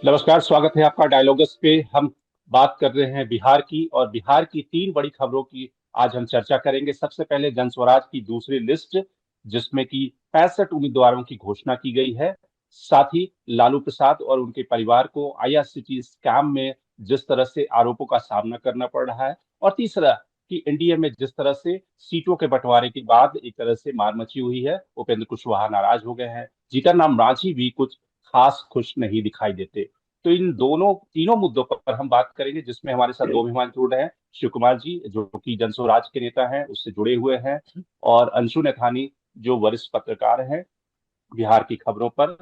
नमस्कार, स्वागत है आपका डायलॉगस पे। हम बात कर रहे हैं बिहार की, और बिहार की तीन बड़ी खबरों की आज हम चर्चा करेंगे। सबसे पहले जनस्वराज की दूसरी लिस्ट, जिसमें कि 65 उम्मीदवारों की घोषणा की गई है। साथ ही लालू प्रसाद और उनके परिवार को आईआरसीटी स्कैम में जिस तरह से आरोपों का सामना करना पड़ रहा है, और तीसरा कि एनडीए में जिस तरह से सीटों के बंटवारे के बाद एक तरह से मार मची हुई है, उपेंद्र कुशवाहा नाराज हो गए हैं, जीतन राम मांझी भी कुछ खास खुश नहीं दिखाई देते। तो इन दोनों तीनों मुद्दों पर हम बात करेंगे, जिसमें हमारे साथ दो मेहमान जुड़ रहे हैं। शिव कुमार जी, जो कि जनस्वराज के नेता हैं, उससे जुड़े हुए हैं, और अंशु नैथानी, जो वरिष्ठ पत्रकार हैं, बिहार की खबरों पर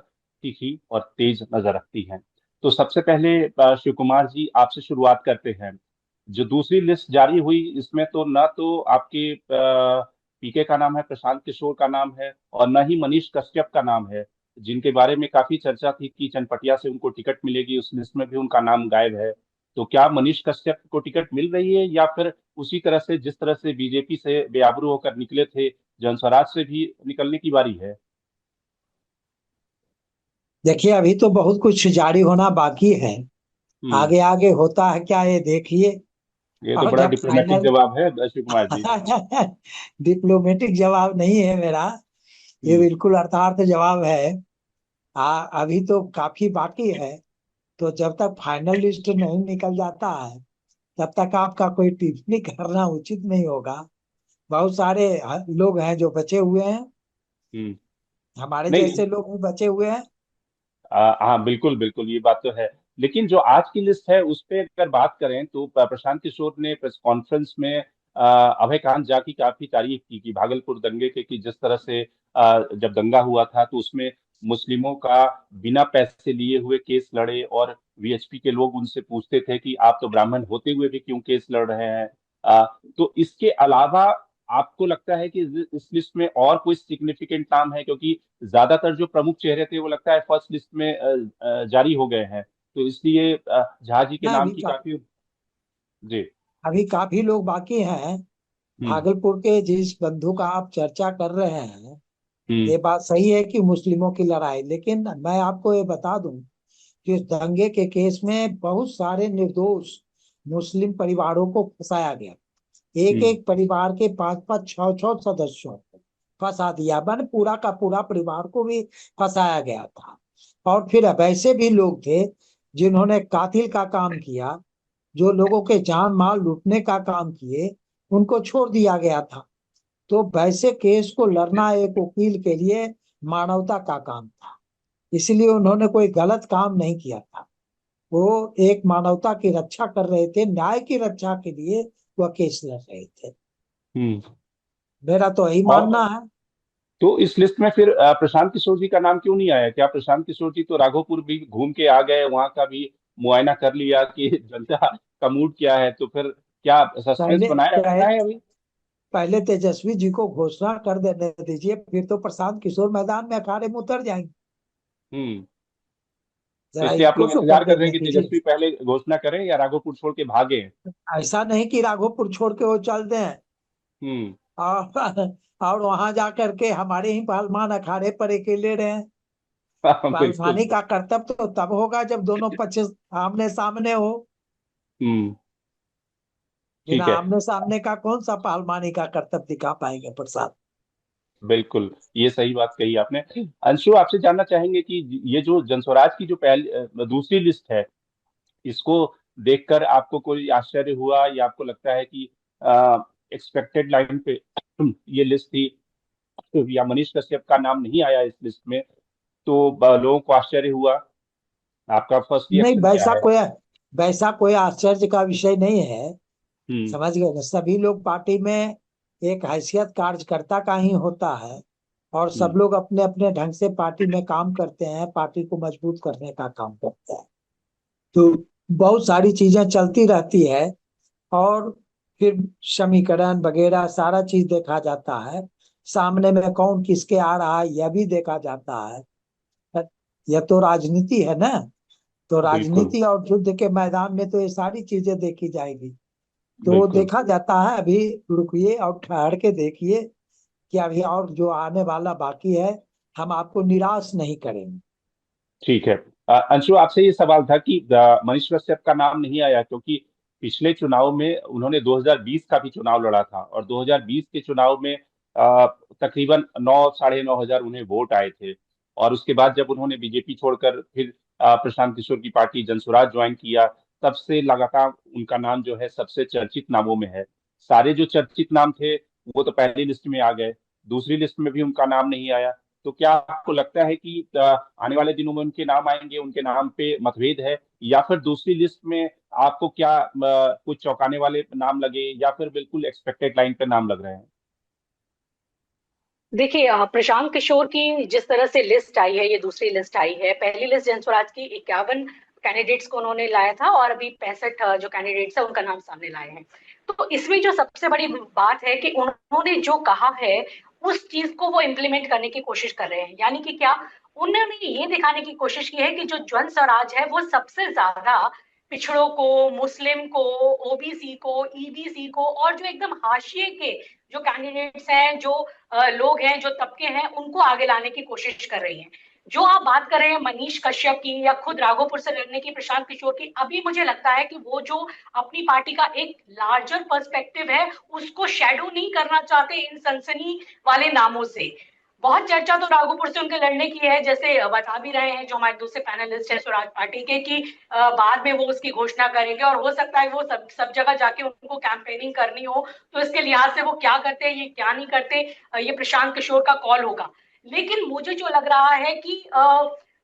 तीखी और तेज नजर रखती हैं। तो सबसे पहले शिव कुमार जी, आपसे शुरुआत करते हैं। जो दूसरी लिस्ट जारी हुई, इसमें तो न तो आपके पीके का नाम है, प्रशांत किशोर का नाम है, और न ही मनीष कश्यप का नाम है, जिनके बारे में काफी चर्चा थी कि चनपटिया से उनको टिकट मिलेगी। उस लिस्ट में भी उनका नाम गायब है। तो क्या मनीष कश्यप को टिकट मिल रही है, या फिर उसी तरह से जिस तरह से बीजेपी से बेआबरू होकर निकले थे, जनस्वराज से भी निकलने की बारी है? देखिए, अभी तो बहुत कुछ जारी होना बाकी है। हम्म। आगे आगे होता है क्या, ये देखिए। ये तो और बड़ा जब डिप्लोमेटिक फाइनल जवाब है शिव कुमार जी। डिप्लोमेटिक जवाब नहीं है मेरा। ये हम्म। बिल्कुल अर्थार्थ जवाब है। अभी तो काफी बाकी है। तो जब तक फाइनल लिस्ट नहीं निकल जाता है, तब तक आपका कोई टिप्पणी करना उचित नहीं होगा। बहुत सारे लोग हैं जो बचे हुए हैं। हम्म। हमारे नहीं। जैसे लोग भी बचे हुए हैं। हाँ, बिल्कुल बिल्कुल, ये बात तो है। लेकिन जो आज की लिस्ट है उस पे अगर बात करें, तो प्रशांत किशोर ने प्रेस कॉन्फ्रेंस में अभय कांत झा की काफी तारीफ की कि भागलपुर दंगे के, कि जिस तरह से जब दंगा हुआ था तो उसमें मुस्लिमों का बिना पैसे लिए हुए केस लड़े, और वीएचपी के लोग उनसे पूछते थे कि आप तो ब्राह्मण होते हुए भी क्यों केस लड़ रहे हैं। तो इसके अलावा आपको लगता है कि इस लिस्ट में और कोई सिग्निफिकेंट नाम है? क्योंकि ज्यादातर जो प्रमुख चेहरे थे वो लगता है फर्स्ट लिस्ट में जारी हो गए हैं, तो इसलिए झा जी के ना, नाम की काफी। जी। अभी काफी लोग बाकी हैं। हम्म। भागलपुर के जिस बंधु का आप चर्चा कर रहे हैं, हम्म। ये बात सही है कि मुस्लिमों की लड़ाई, लेकिन मैं आपको ये बता दूं कि इस दंगे के केस में बहुत सारे निर्दोष मुस्लिम परिवारों को फंसाया गया। एक हम्म। एक परिवार के पांच पांच छह छह सदस्यों को फंसा दिया, मन पूरा का पूरा परिवार को भी फंसाया गया था। और फिर अब ऐसे भी लोग थे जिन्होंने कातिल का काम किया, जो लोगों के जान माल लूटने का काम किए, उनको छोड़ दिया गया था। तो वैसे केस को लड़ना एक वकील के लिए मानवता का काम था। इसलिए उन्होंने कोई गलत काम नहीं किया था। वो एक मानवता की रक्षा कर रहे थे, न्याय की रक्षा के लिए वह केस लड़ रहे थे। हम्म। मेरा तो यही और मानना है। तो इस लिस्ट में फिर प्रशांत किशोर जी का नाम क्यों नहीं आया? क्या प्रशांत किशोर जी तो राघोपुर भी घूम के आ गए, वहां का भी मुआयना कर लिया कि जनता का मूड क्या है? तो फिर क्या सस्पेंस पहले बनाए रखना पहले है अभी? पहले तेजस्वी जी को घोषणा कर देने दीजिए, फिर तो प्रशांत किशोर मैदान में अखाड़े में उतर जाएंगे। हम्म। तो जरा इसलिए आप इनको लोग तो इंतजार कर कर रहे हैं देने कि दीजिए। तेजस्वी पहले घोषणा करें या राघोपुर छोड़ के भागे? ऐसा नहीं कि राघोपुर छोड़ के वो चल दें हम्म। और और वहां जा करके हमारे ही पहलवान अखाड़े पर अकेले रहे। बिल्कुल। पहलवानी का कर्तव्य तो तब होगा जब दोनों पक्ष आमने सामने हो। हम्म। बिना ठीक है। आमने सामने का कौन सा पहलवानी का कर्तव्य दिखा पाएंगे प्रसाद। बिल्कुल, ये सही बात कही आपने। अंशु, आपसे जानना चाहेंगे कि ये जो जनस्वराज की जो पहली दूसरी लिस्ट है, इसको देखकर आपको कोई आश्चर्य हुआ, या आपको लगता है कि एक्सपेक्टेड लाइन पे ये लिस्ट थी, या मनीष कश्यप का नाम नहीं आया इस लिस्ट में तो लोगों को आश्चर्य हुआ? आपका फर्स्ट नहीं, रिएक्शन क्या है? वैसा कोई आश्चर्य का विषय नहीं है। हम्म। समझ गए ना, सभी लोग पार्टी में एक हैसियत कार्यकर्ता का ही होता है। और सब हम्म। लोग अपने अपने ढंग से पार्टी में काम करते हैं, पार्टी को मजबूत करने का काम करते हैं। तो बहुत सारी चीजें चलती रहती है। और फिर समीकरण वगैरह सारा चीज देखा जाता है। सामने में कौन किसके आ रहा है यह भी देखा जाता है। यह तो राजनीति है ना। तो बिल्कुल राजनीति और युद्ध के मैदान में तो ये सारी चीजें देखी जाएगी। तो बिल्कुल। देखा जाता है। अभी रुकिए और ठहर के देखिए कि अभी और जो आने वाला बाकी है, हम आपको निराश नहीं करेंगे। ठीक है। अंशु, आपसे ये सवाल था कि मनीष कश्यप का नाम नहीं आया क्योंकि पिछले चुनाव में उन्होंने 2020 का भी चुनाव लड़ा था, और 2020 के चुनाव में तकरीबन 9 साढ़े 9 हजार उन्हें वोट आए थे। और उसके बाद जब उन्होंने बीजेपी छोड़कर फिर प्रशांत किशोर की पार्टी जनसुराज ज्वाइन किया, तब से लगातार उनका नाम जो है सबसे चर्चित नामों में है। सारे जो चर्चित नाम थे वो तो पहली लिस्ट में आ गए, दूसरी लिस्ट में भी उनका नाम नहीं आया। तो क्या आपको लगता है कि आने वाले दिनों में उनके नाम आएंगे, उनके नाम पे मतभेद है, या फिर दूसरी लिस्ट में आपको क्या कुछ चौंकाने वाले नाम लगे, या फिर बिल्कुल एक्सपेक्टेड लाइन पे नाम लग रहे हैं? देखिए, प्रशांत किशोर की जिस तरह से लिस्ट आई है, ये दूसरी लिस्ट आई है। पहली लिस्ट जनस्वराज की 51 कैंडिडेट्स को उन्होंने लाया था, और अभी 65 जो कैंडिडेट्स है उनका नाम सामने लाए हैं। तो इसमें जो सबसे बड़ी बात है कि उन्होंने जो कहा है उस चीज को वो इम्प्लीमेंट करने की कोशिश कर रहे हैं। यानी कि क्या, उन्होंने ये दिखाने की कोशिश की है कि जो जन स्वराज है वो सबसे ज्यादा पिछड़ों को, मुस्लिम को, ओबीसी को, ईबीसी को, और जो एकदम हाशिए के जो कैंडिडेट्स हैं, जो लोग हैं, जो तबके हैं, उनको आगे लाने की कोशिश कर रही हैं। जो आप बात कर रहे हैं मनीष कश्यप की या खुद राघोपुर से लड़ने की प्रशांत किशोर की, अभी मुझे लगता है कि वो जो अपनी पार्टी का एक लार्जर पर्सपेक्टिव है उसको शेडो नहीं करना चाहते इन सनसनी वाले नामों से। बहुत चर्चा तो राघोपुर से उनके लड़ने की है, जैसे बता भी रहे हैं जो हमारे दूसरे पैनलिस्ट है स्वराज पार्टी के, कि बाद में वो उसकी घोषणा करेंगे, और हो सकता है वो सब सब जगह जाके उनको कैंपेनिंग करनी हो, तो इसके लिहाज से वो क्या करते हैं, ये क्या नहीं करते, ये प्रशांत किशोर का कॉल होगा। लेकिन मुझे जो लग रहा है कि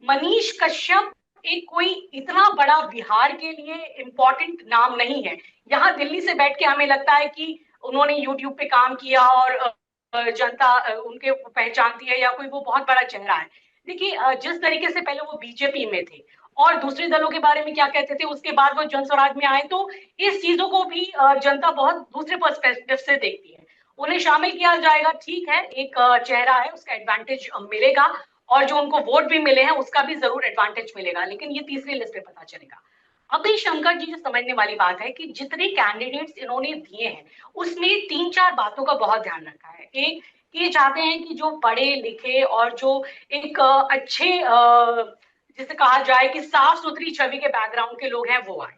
मनीष कश्यप एक कोई इतना बड़ा बिहार के लिए इम्पोर्टेंट नाम नहीं है। यहाँ दिल्ली से बैठ के हमें लगता है कि उन्होंने यूट्यूब पे काम किया और जनता उनके पहचानती है, या कोई वो बहुत बड़ा चेहरा है। देखिए, जिस तरीके से पहले वो बीजेपी में थे और दूसरे दलों के बारे में क्या कहते थे, उसके बाद वो जन स्वराज में आए, तो इस चीजों को भी जनता बहुत दूसरे पर्सपेक्टिव से देखती है। उन्हें शामिल किया जाएगा, ठीक है, एक चेहरा है, उसका एडवांटेज मिलेगा, और जो उनको वोट भी मिले हैं उसका भी जरूर एडवांटेज मिलेगा, लेकिन ये तीसरी लिस्ट पे पता चलेगा। अभी शंकर जी जो समझने वाली बात है कि जितने कैंडिडेट्स इन्होंने दिए हैं उसमें तीन चार बातों का बहुत ध्यान रखा है। एक, ये चाहते हैं कि जो पढ़े लिखे और जो एक अच्छे जिसे कहा जाए कि साफ सुथरी छवि के बैकग्राउंड के लोग हैं वो आए।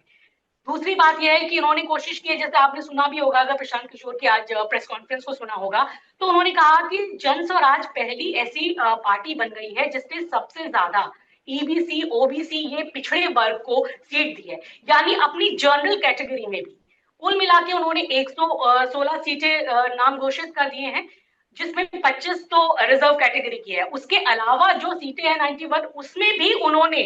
दूसरी बात यह है कि इन्होंने कोशिश की है, जैसे आपने सुना भी होगा, अगर प्रशांत किशोर की आज प्रेस कॉन्फ्रेंस को सुना होगा, तो उन्होंने कहा कि जन स्वराज पहली ऐसी पार्टी बन गई है जिसने सबसे ज्यादा ईबीसी, ओबीसी, ये पिछड़े वर्ग को सीट दी है, यानी अपनी जनरल कैटेगरी में भी। कुल मिला के उन्होंने 116 सीटें नाम घोषित कर दिए हैं, जिसमें 25 तो रिजर्व कैटेगरी की है। उसके अलावा जो सीटें हैं 91, उसमें भी उन्होंने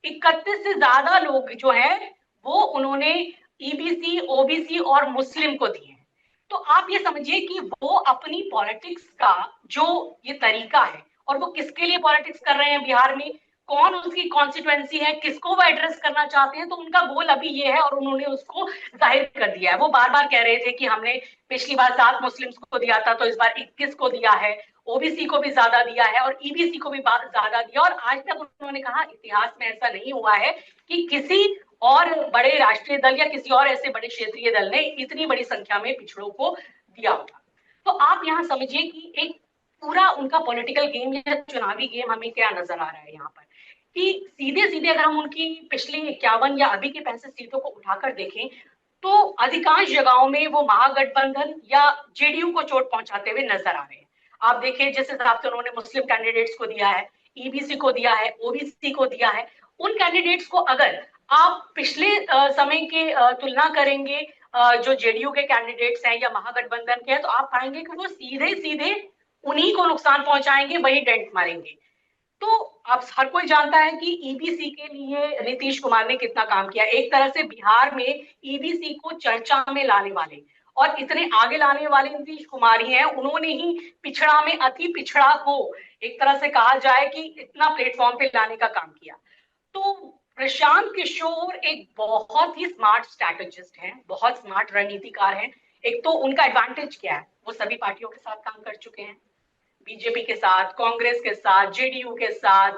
31 से ज्यादा लोग जो है वो उन्होंने ईबीसी, ओबीसी और मुस्लिम को दिए हैं। तो आप ये समझिए कि वो अपनी पॉलिटिक्स का जो ये तरीका है, और वो किसके लिए पॉलिटिक्स कर रहे हैं बिहार में, कौन उसकी कॉन्स्टिट्युएंसी है, किसको वो एड्रेस करना चाहते हैं, तो उनका गोल अभी ये है और उन्होंने उसको जाहिर कर दिया है। वो बार बार कह रहे थे कि हमने पिछली बार 7 मुस्लिम्स को दिया था, तो इस बार 21 को दिया है, ओबीसी को भी ज्यादा दिया है और ईबीसी को भी ज्यादा दिया। और आज तक उन्होंने कहा इतिहास में ऐसा नहीं हुआ है कि किसी और बड़े राष्ट्रीय दल या किसी और ऐसे बड़े क्षेत्रीय दल ने इतनी बड़ी संख्या में पिछड़ों को दिया होगा। तो आप यहाँ समझिए कि एक पूरा उनका पॉलिटिकल गेम या चुनावी गेम हमें क्या नजर आ रहा है यहाँ पर, कि सीधे सीधे अगर हम उनकी पिछली 51 या अभी की 65 सीटों को उठाकर देखें, तो अधिकांश जगहों में वो महागठबंधन या जेडीयू को चोट पहुंचाते हुए नजर आ रहे हैं। आप देखिए जिस हिसाब से उन्होंने मुस्लिम कैंडिडेट्स को दिया है, ईबीसी को दिया है, ओबीसी को दिया है, उन कैंडिडेट्स को अगर आप पिछले समय के तुलना करेंगे जो जेडीयू के कैंडिडेट्स हैं या महागठबंधन के हैं, तो आप पाएंगे कि वो सीधे सीधे उन्हीं को नुकसान पहुंचाएंगे, वही डेंट मारेंगे। तो आप हर कोई जानता है कि ईबीसी के लिए नीतीश कुमार ने कितना काम किया। एक तरह से बिहार में ईबीसी को चर्चा में लाने वाले और इतने आगे लाने वाले नीतीश कुमार ही हैं। उन्होंने ही पिछड़ा में अति पिछड़ा को एक तरह से कहा जाए कि इतना प्लेटफॉर्म पे लाने का काम किया। तो प्रशांत किशोर एक बहुत ही स्मार्ट स्ट्रैटेजिस्ट हैं, बहुत स्मार्ट रणनीतिकार हैं। एक तो उनका एडवांटेज क्या है, वो सभी पार्टियों के साथ काम कर चुके हैं, बीजेपी के साथ, कांग्रेस के साथ, जेडीयू के साथ,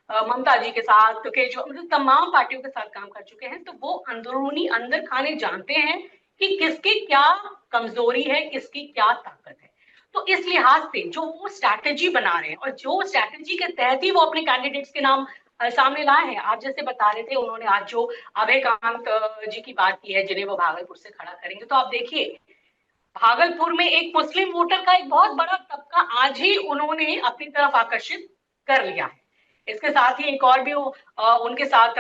ममता जी के साथ, तो जो मतलब तमाम पार्टियों के साथ काम कर चुके हैं। तो वो अंदरूनी अंदर खाने जानते हैं कि किसकी क्या कमजोरी है, किसकी क्या ताकत है। तो इस लिहाज से जो वो स्ट्रैटेजी बना रहे हैं और जो स्ट्रैटेजी के तहत ही वो अपने कैंडिडेट्स के नाम सामने लाए हैं। आप जैसे बता रहे थे, उन्होंने आज जो अभय कांत जी की बात की है, जिन्हें वो भागलपुर से खड़ा करेंगे, तो आप देखिए भागलपुर में एक मुस्लिम वोटर का एक बहुत बड़ा तबका आज ही उन्होंने अपनी तरफ आकर्षित कर लिया है। इसके साथ ही एक और भी उनके साथ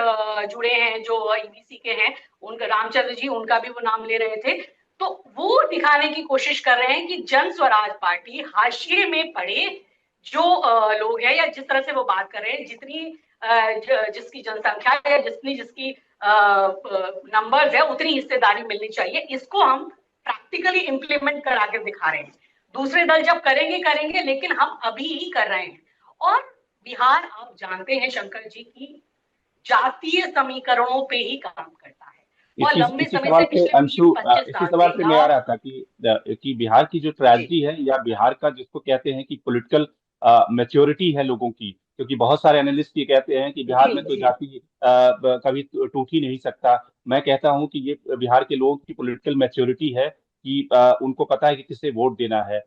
जुड़े हैं जो ईबीसी के हैं, उनका रामचंद्र जी, उनका भी वो नाम ले रहे थे। तो वो दिखाने की कोशिश कर रहे हैं कि जन स्वराज पार्टी हाशिए में पड़े जो लोग हैं, या जिस तरह से वो बात कर रहे हैं, जिसकी जनसंख्या या जिसकी नंबर्स है उतनी हिस्सेदारी मिलनी चाहिए, इसको हम प्रैक्टिकली इंप्लीमेंट करा के दिखा रहे हैं। दूसरे दल जब करेंगे करेंगे, लेकिन हम अभी ही कर रहे हैं। और बिहार, आप जानते हैं शंकर जी, की जातीय समीकरणों पे ही काम करता है और लंबे इसी समय सवाल से, पे पिछले अंशु, 20-25 इसी साल सवाल से पे मैं आ यहाँ। रहा था कि बिहार की जो जी ट्रेजेडी है, या बिहार का जिसको कहते हैं कि पॉलिटिकल मैच्योरिटी है लोगों की, क्योंकि बहुत सारे एनालिस्ट ये कहते हैं कि बिहार जी में तो जी जाति कभी टूट ही नहीं सकता। मैं कहता हूं कि ये बिहार के लोगों की पॉलिटिकल मैच्योरिटी है कि उनको पता है कि किसे वोट देना है।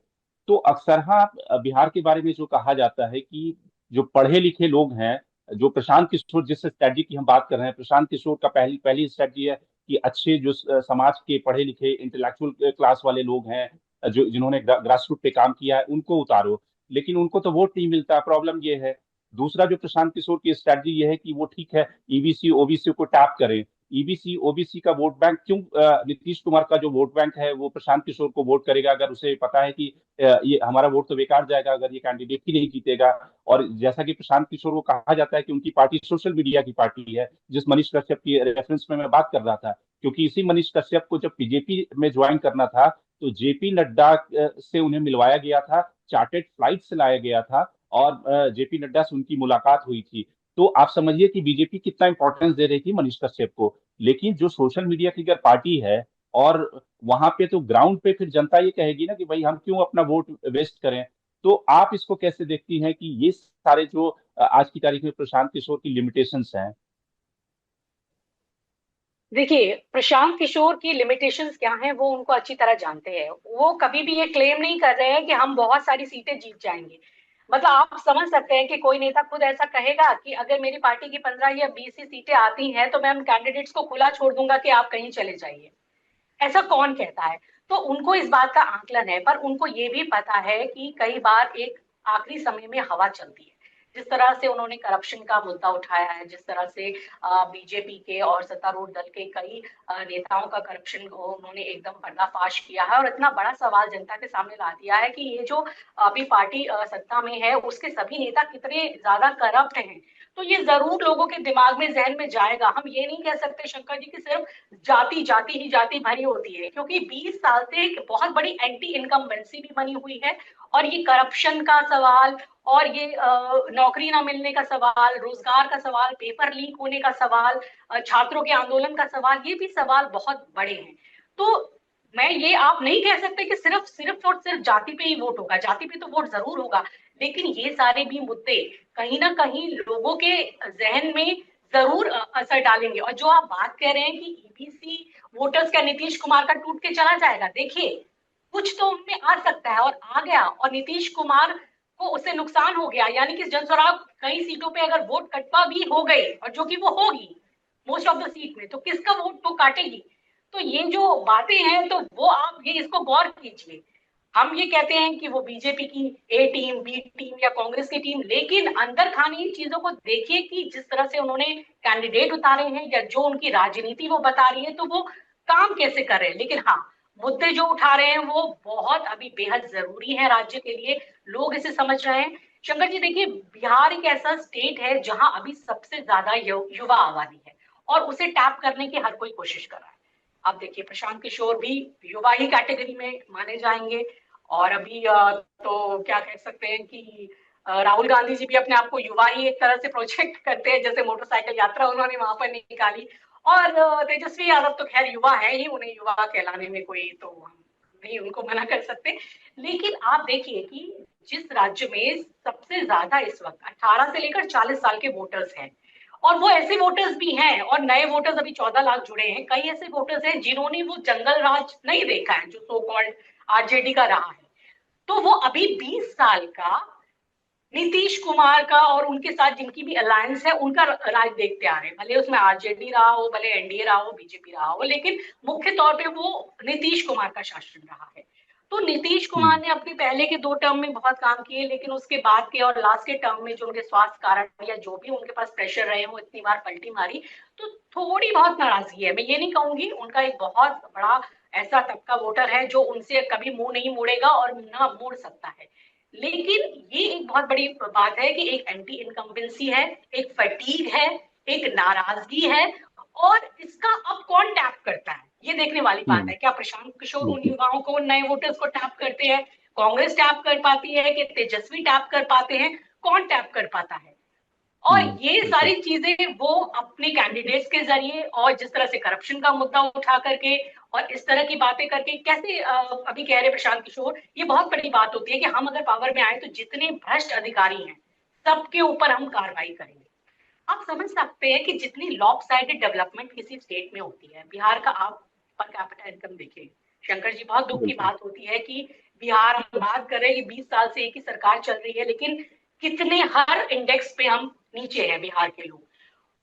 तो अक्सर हाँ, बिहार के बारे में जो कहा जाता है कि जो पढ़े लिखे लोग हैं, जो प्रशांत किशोर, जिस स्ट्रेटजी की हम बात कर रहे हैं, प्रशांत किशोर का पहली पहली स्ट्रेटजी है कि अच्छे जो समाज के पढ़े लिखे इंटेलेक्चुअल क्लास वाले लोग हैं, जो जिन्होंने ग्रास रूट पे काम किया है, उनको उतारो। लेकिन उनको तो वोट नहीं मिलता, प्रॉब्लम ये है। दूसरा जो प्रशांत किशोर की स्ट्रेटजी ये है कि वो ठीक है, ईबीसी ओबीसी को टैप करें। ईबीसी ओबीसी का वोट बैंक क्यों, नीतीश कुमार का जो वोट बैंक है वो प्रशांत किशोर को वोट करेगा, अगर उसे पता है कि ये हमारा वोट तो बेकार जाएगा अगर ये कैंडिडेट ही नहीं जीतेगा। और जैसा कि प्रशांत किशोर को कहा जाता है कि उनकी पार्टी सोशल मीडिया की पार्टी है, जिस मनीष कश्यप की रेफरेंस में मैं बात कर रहा था, क्योंकि इसी मनीष कश्यप को जब बीजेपी में ज्वाइन करना था तो जेपी नड्डा से उन्हें मिलवाया गया था, चार्टेड फ्लाइट से लाया गया था, और जेपी नड्डा से उनकी मुलाकात हुई थी। तो आप समझिए कि बीजेपी कितना इंपॉर्टेंस दे रही थी मनीष कश्यप को। लेकिन जो सोशल मीडिया की अगर पार्टी है, और वहां पे तो ग्राउंड पे फिर जनता ये कहेगी ना कि भाई हम क्यों अपना वोट वेस्ट करें। तो आप इसको कैसे देखती हैं कि ये सारे जो आज की तारीख में प्रशांत किशोर की लिमिटेशंस हैं? देखिए, प्रशांत किशोर की लिमिटेशंस क्या हैं वो उनको अच्छी तरह जानते हैं। वो कभी भी ये क्लेम नहीं कर रहे हैं कि हम बहुत सारी सीटें जीत जाएंगे। मतलब आप समझ सकते हैं कि कोई नेता खुद ऐसा कहेगा कि अगर मेरी पार्टी की 15 या 20 ही सीटें आती हैं तो मैं उन कैंडिडेट्स को खुला छोड़ दूंगा कि आप कहीं चले जाइए। ऐसा कौन कहता है? तो उनको इस बात का आकलन है, पर उनको ये भी पता है कि कई बार एक आखिरी समय में हवा चलती है। जिस तरह से उन्होंने करप्शन का मुद्दा उठाया है, जिस तरह से बीजेपी के और सत्तारूढ़ दल के कई नेताओं का करप्शन को उन्होंने एकदम पर्दाफाश किया है और इतना बड़ा सवाल जनता के सामने ला दिया है कि ये जो अभी पार्टी सत्ता में है उसके सभी नेता कितने ज्यादा करप्ट हैं। तो ये जरूर लोगों के दिमाग में, जहन में जाएगा। हम ये नहीं कह सकते शंकर जी की सिर्फ जाति जाति ही जाति भरी होती है, क्योंकि 20 साल से एक बहुत बड़ी एंटी इनकम्बेंसी भी बनी हुई है। और ये करप्शन का सवाल, और ये नौकरी ना मिलने का सवाल, रोजगार का सवाल, पेपर लीक होने का सवाल, छात्रों के आंदोलन का सवाल, ये भी सवाल बहुत बड़े हैं। तो मैं ये आप नहीं कह सकते कि सिर्फ सिर्फ और सिर्फ जाति पे ही वोट होगा। जाति पे तो वोट जरूर होगा, लेकिन ये सारे भी मुद्दे कहीं ना कहीं लोगों के जहन में जरूर असर डालेंगे। और जो आप बात कह रहे हैं कि ईबीसी वोटर्स का नीतीश कुमार का टूट के चला जाएगा, देखिए कुछ तो उनमें आ सकता है और आ गया, और नीतीश कुमार को उससे नुकसान हो गया, यानी कि जनसुराग कई सीटों पे अगर वोट कटवा भी हो गए, और जो कि वो होगी मोस्ट ऑफ द सीट में, तो किसका वोट वो काटेगी? तो ये जो बातें हैं, तो वो आप ये इसको गौर कीजिए। हम ये कहते हैं कि वो बीजेपी की ए टीम, बी टीम या कांग्रेस की टीम, लेकिन अंदर खानी चीजों को देखिए कि जिस तरह से उन्होंने कैंडिडेट उतारे हैं या जो उनकी राजनीति वो बता रही है, तो वो काम कैसे कर रहे हैं। लेकिन हाँ, मुद्दे जो उठा रहे हैं वो बहुत अभी बेहद जरूरी है राज्य के लिए। लोग इसे समझ रहे हैं। शंकर जी देखिए, बिहार एक ऐसा स्टेट है जहां अभी सबसे ज्यादा युवा आबादी है और उसे टैप करने की हर कोई कोशिश कर रहा है। आप देखिए, प्रशांत किशोर भी युवा ही कैटेगरी में माने जाएंगे। और अभी तो क्या कह सकते हैं कि राहुल गांधी जी भी अपने आप को युवा ही एक तरह से प्रोजेक्ट करते हैं, जैसे मोटरसाइकिल यात्रा उन्होंने वहां पर निकाली। और तेजस्वी यादव तो खैर युवा है ही, उन्हें युवा कहलाने में कोई तो हम नहीं उनको मना कर सकते। लेकिन आप देखिए कि जिस राज्य में सबसे ज्यादा इस वक्त 18 से लेकर 40 साल के वोटर्स हैं, और वो ऐसे वोटर्स भी हैं, और नए वोटर्स अभी 14 लाख जुड़े हैं, कई ऐसे वोटर्स हैं जिन्होंने वो जंगल राज नहीं देखा है जो सो कॉल्ड आरजेडी का रहा है। तो वो अभी 20 साल का नीतीश कुमार का और उनके साथ जिनकी भी अलायंस है उनका राज देखते आ रहे हैं, भले उसमें आरजेडी रहा हो, भले एनडीए रहा हो, बीजेपी रहा हो, लेकिन मुख्य तौर पे वो नीतीश कुमार का शासन रहा है। तो नीतीश कुमार ने अपने पहले के 2 टर्म में बहुत काम किए, लेकिन उसके बाद के और लास्ट के टर्म में जो उनके स्वास्थ्य कारण या जो भी उनके पास प्रेशर रहे हो, इतनी बार पलटी मारी, तो थोड़ी बहुत नाराजगी है। मैं ये नहीं कहूंगी, उनका एक बहुत बड़ा ऐसा तबका वोटर है जो उनसे कभी मुंह नहीं मोड़ेगा और ना मोड़ सकता है। लेकिन ये एक बहुत बड़ी बात है कि एक एंटी इनकम्बेंसी है, एक फटीग है, एक नाराजगी है, और इसका अब कौन टैप करता है ये देखने वाली बात है। क्या प्रशांत किशोर उन युवाओं को, नए वोटर्स को टैप करते हैं, कांग्रेस टैप कर पाती है, कि तेजस्वी टैप कर पाते हैं, कौन टैप कर पाता है? और ये सारी चीजें वो अपने कैंडिडेट्स के जरिए और जिस तरह से करप्शन का मुद्दा उठा करके और इस तरह की बातें करके कैसे अभी कह रहे प्रशांत किशोर, ये बहुत बड़ी बात होती है कि हम अगर पावर में आए तो जितने भ्रष्ट अधिकारी हैं सबके ऊपर हम कार्रवाई करेंगे। आप समझ सकते हैं कि जितनी लॉपसाइडेड डेवलपमेंट किसी स्टेट में होती है, बिहार का आप पर कैपिटा इनकम देखिए शंकर जी, बहुत दुख की बात होती है कि बिहार, हम बात कर रहे हैं कि 20 साल से एक ही सरकार चल रही है, लेकिन कितने हर इंडेक्स पे हम नीचे हैं बिहार के लोग।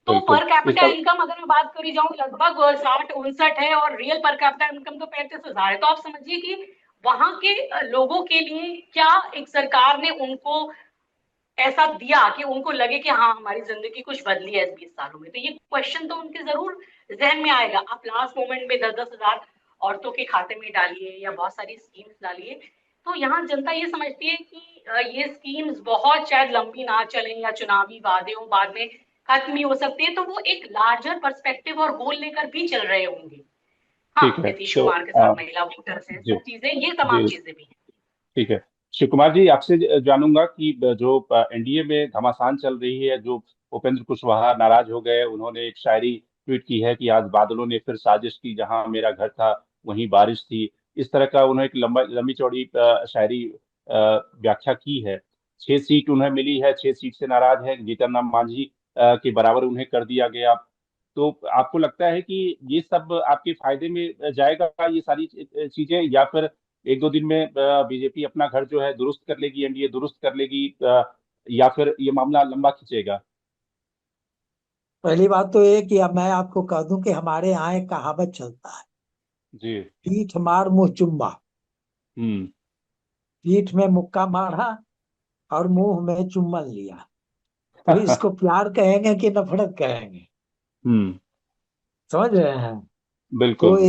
तो पर कैपिटा इनकम अगर मैं बात करी जाऊं लगभग 60-59 है और रियल पर कैपिटा इनकम तो 35,000 है। तो आप समझिए कि वहां के लोगों के लिए क्या एक सरकार ने उनको ऐसा दिया कि उनको लगे कि हाँ हमारी जिंदगी कुछ बदली है इस 20 सालों में। तो ये क्वेश्चन तो उनके जरूर जहन में आएगा। आप लास्ट मोमेंट में 10-10 हजार औरतों के खाते में डालिए या बहुत सारी स्कीम्स डालिए, तो यहाँ जनता ये समझती है कि ये स्कीम्स बहुत शायद लंबी ना चले या चुनावी वादे हो, बाद में खत्म ही हो सकती है। तो वो एक लार्जर पर्सपेक्टिव और गोल लेकर भी चल रहे होंगे। हाँ, नीतीश कुमार के साथ महिला वोटर्स हैं, सब चीजें, ये तमाम चीजें भी हैं। ठीक है, शिव कुमार जी, आपसे जानूंगा कि जो एनडीए में घमासान चल रही है, जो उपेंद्र कुशवाहा नाराज हो गए, उन्होंने एक शायरी ट्वीट की है कि आज बादलों ने फिर साजिश की, जहां मेरा घर था वहीं बारिश थी। इस तरह का उन्होंने एक लंबी चौड़ी शायरी व्याख्या की है। 6 सीट उन्हें मिली है, 6 सीट से नाराज है, जीतन राम मांझी के बराबर उन्हें कर दिया गया। तो आपको लगता है कि ये सब आपके फायदे में जाएगा, ये सारी चीजें, या फिर 1-2 दिन में बीजेपी अपना घर जो है दुरुस्त कर लेगी, एनडीए दुरुस्त कर लेगी, या फिर ये मामला लंबा खींचेगा? पहली बात तो ये कि अब मैं आपको कह दूं कि हमारे यहाँ एक कहावत चलता है, जी। पीठ मार मुंह चुम्बा। हम्म। पीठ में मुक्का मारा और मुंह में चुम्बन लिया, तो इसको प्यार कहेंगे कि नफरत कहेंगे? हम्म। समझ रहे हैं? तो बिल्कुल।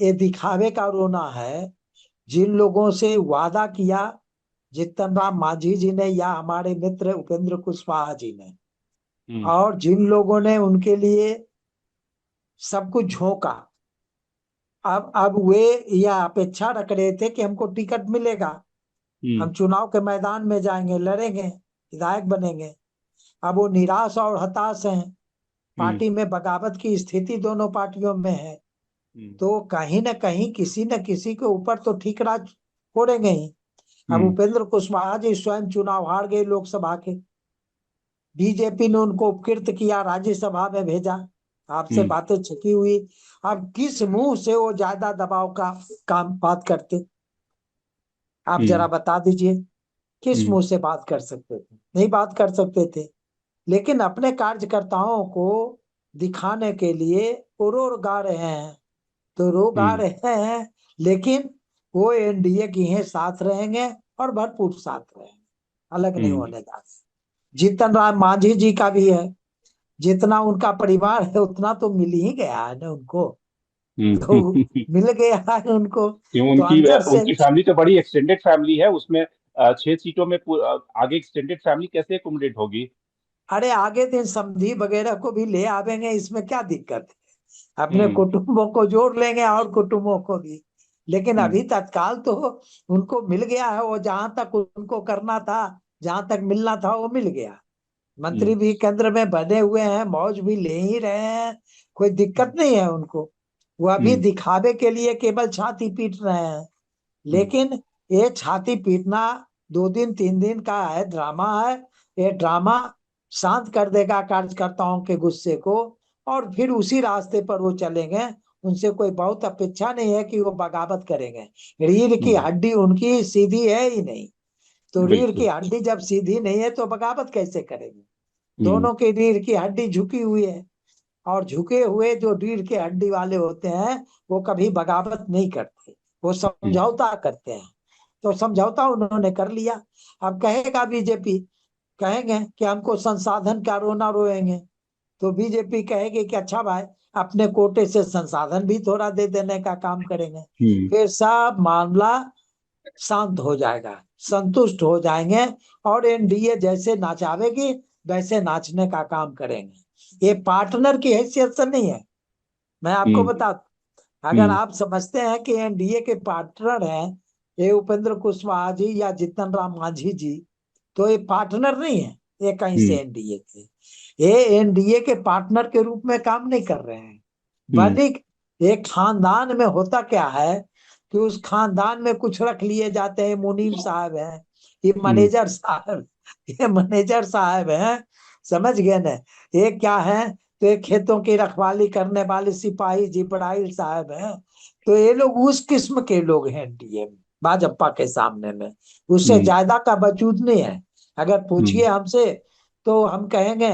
ये दिखावे का रोना है। जिन लोगों से वादा किया जीतन राम मांझी जी ने या हमारे मित्र उपेंद्र कुशवाहा जी ने, हम्म। और जिन लोगों ने उनके लिए सब कुछ झोंका, अब वे यह अपेक्षा रख रहे थे कि हमको टिकट मिलेगा, हम्म। हम चुनाव के मैदान में जाएंगे, लड़ेंगे, विधायक बनेंगे। अब वो निराश और हताश हैं। हम्म। पार्टी में बगावत की स्थिति दोनों पार्टियों में है। हम्म। तो कहीं ना कहीं किसी न किसी के ऊपर तो ठीकरा फोड़ेंगे ही। अब हम्म। उपेंद्र कुशवाहा जी स्वयं चुनाव हार गए लोकसभा के, बीजेपी ने उनको उपकृत किया, राज्यसभा में भेजा, आपसे हम्म। बातें छिपी हुई। अब किस मुंह से वो ज्यादा दबाव का काम बात करते, आप जरा हम्म। बता दीजिए। किस हम्म। मुंह से बात कर सकते थे? नहीं बात कर सकते थे। लेकिन अपने कार्यकर्ताओं को दिखाने के लिए वो रो गा रहे हैं, तो रो गा हम्म। रहे हैं, लेकिन वो एनडीए की हैं, साथ रहेंगे और भरपूर साथ रहेंगे, अलग नहीं हम्म। होने का। जीतन राम मांझी जी का भी है, जितना उनका परिवार है उतना तो मिल ही गया है ना उनको, तो हम्म। मिल गया है उनको। क्यों, तो उनकी अंदर से उनकी फैमिली तो बड़ी एक्सटेंडेड फैमिली है, उसमें 6 सीटों में आगे एक्सटेंडेड फैमिली कैसे एकोमोडेट होगी? अरे आगे दिन समधी वगैरह को भी ले आवेंगे, इसमें क्या दिक्कत है? अपने हम्म। कुटुंबों को जोड़ लेंगे और कुटुंबों को भी। लेकिन हम्म। अभी तत्काल तो उनको मिल गया है, वो जहां तक उनको करना था, जहां तक मिलना था वो मिल गया। हम्म। मंत्री भी केंद्र में बने हुए हैं, मौज भी ले ही रहे हैं, कोई दिक्कत नहीं है उनको। वो अभी हम्म। दिखावे के लिए केवल छाती पीट रहे हैं। हम्म। लेकिन ये छाती पीटना 2 दिन 3 दिन का है, ड्रामा है। ये ड्रामा शांत कर देगा कार्यकर्ताओं के गुस्से को, और फिर उसी रास्ते पर वो चलेंगे। उनसे कोई बहुत अपेक्षा नहीं है कि वो बगावत करेंगे, रीढ़ की हम्म। हड्डी उनकी सीधी है ही नहीं। तो रीढ़ की बिल्कुल। हड्डी जब सीधी नहीं है तो बगावत कैसे करेंगे? हम्म। दोनों की रीढ़ की हड्डी झुकी हुई है, और झुके हुए जो रीढ़ की हड्डी वाले होते हैं वो कभी बगावत नहीं करते, वो हम्म। समझौता करते हैं। तो समझौता उन्होंने कर लिया। अब कहेगा बीजेपी, कहेंगे कि हमको संसाधन का रोना रोएंगे, तो बीजेपी कहेगी कि अच्छा भाई, अपने कोटे से संसाधन भी थोड़ा दे देने का काम करेंगे। हम्म। फिर सब मामला शांत हो जाएगा, संतुष्ट हो जाएंगे, और एनडीए जैसे नाचावेगी वैसे नाचने का काम करेंगे। ये पार्टनर की हैसियत से नहीं है। मैं आपको हम्म। बता, अगर हम्म। आप समझते हैं कि एनडीए के पार्टनर हैं ये उपेंद्र कुशवाहा जी या जीतन राम मांझी जी, तो ये पार्टनर नहीं है, ये कहीं से हम्म। एनडीए के, ये एनडीए के पार्टनर के रूप में काम नहीं कर रहे हैं। हम्म। वनिक एक खानदान में होता क्या है कि उस खानदान में कुछ रख लिए जाते हैं, मुनीम साहब हैं, ये हम्म। मैनेजर साहब, ये मैनेजर साहब हैं, समझ गए ना? ये क्या है, तो ये खेतों की रखवाली करने वाले सिपाही जिब्राइल साहब हैं। तो ये लोग उस किस्म के लोग हैं डीएम भाजपा के सामने में, उससे हम्म। ज्यादा का वजूद नहीं है। अगर पूछिए हम्म। हमसे तो हम कहेंगे